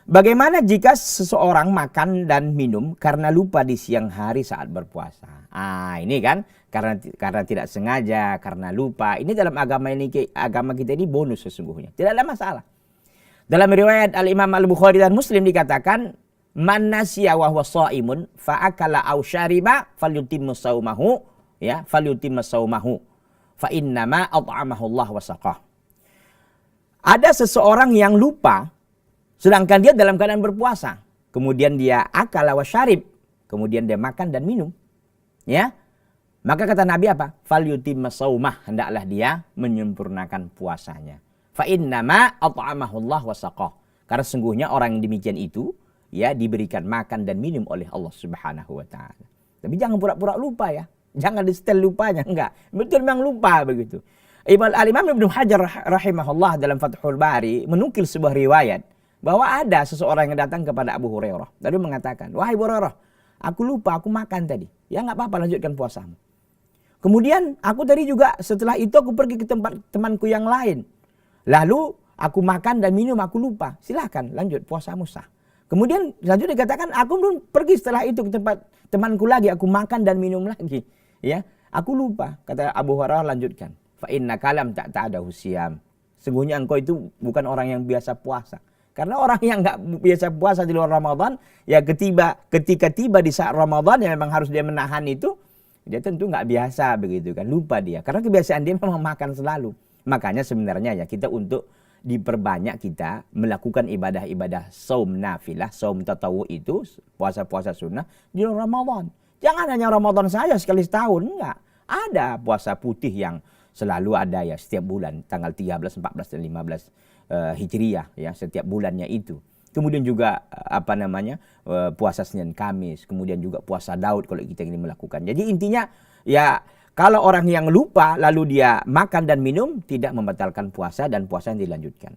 Bagaimana jika seseorang makan dan minum karena lupa di siang hari saat berpuasa? Ini kan karena tidak sengaja, karena lupa. Ini dalam agama kita ini bonus sesungguhnya. Tidak ada masalah. Dalam riwayat Al-Imam Al-Bukhari dan Muslim dikatakan, man nasiya wa huwa shaimun fa akala aw syariba falyutimmu saumahu, ya, falyutimmu saumahu. Fa innama at'amahu Allah wa saqah. Ada seseorang yang lupa sedangkan dia dalam keadaan berpuasa. Kemudian dia akala wa syarib. Kemudian dia makan dan minum. Ya. Maka kata Nabi apa? Falyutimma saumah. Hendaklah dia menyempurnakan puasanya. Fa innama at'amahu Allah wa saqah. Karena sungguhnya orang yang demikian itu ya diberikan makan dan minum oleh Allah Subhanahu wa taala. Tapi jangan pura-pura lupa ya. Jangan di-setel lupanya, enggak. Betul memang lupa begitu. Al-Imam Ibnu Hajar rahimahullah dalam Fathul Bari menukil sebuah riwayat bahwa ada seseorang yang datang kepada Abu Hurairah lalu mengatakan, "Wahai Abu Hurairah, aku lupa, aku makan tadi." "Ya enggak apa-apa, lanjutkan puasamu." "Kemudian aku tadi juga setelah itu aku pergi ke tempat temanku yang lain. Lalu aku makan dan minum, aku lupa." "Silakan, lanjut puasamu sah." Kemudian selanjutnya dikatakan, "Aku pun pergi setelah itu ke tempat temanku lagi, aku makan dan minum lagi." Ya, "Aku lupa." Kata Abu Hurairah, "Lanjutkan. Fa innaka lam ta'ta'adahu siyam." Sungguhnya engkau itu bukan orang yang biasa puasa. Karena orang yang enggak biasa puasa di luar Ramadan, ya ketika tiba di saat Ramadan yang memang harus dia menahan itu, dia tentu enggak biasa begitu kan, lupa dia. Karena kebiasaan dia memang makan selalu. Makanya sebenarnya ya kita untuk diperbanyak kita melakukan ibadah-ibadah saum nafilah, saum tatawu itu, puasa-puasa sunnah di luar Ramadan. Jangan hanya Ramadan saja sekali setahun, enggak. Ada puasa putih yang selalu ada ya setiap bulan, tanggal 13, 14 dan 15 Hijriyah ya, setiap bulannya itu. Kemudian juga puasa Senin Kamis, kemudian juga puasa Daud kalau kita ingin melakukan. Jadi intinya ya kalau orang yang lupa lalu dia makan dan minum tidak membatalkan puasa dan puasa yang dilanjutkan.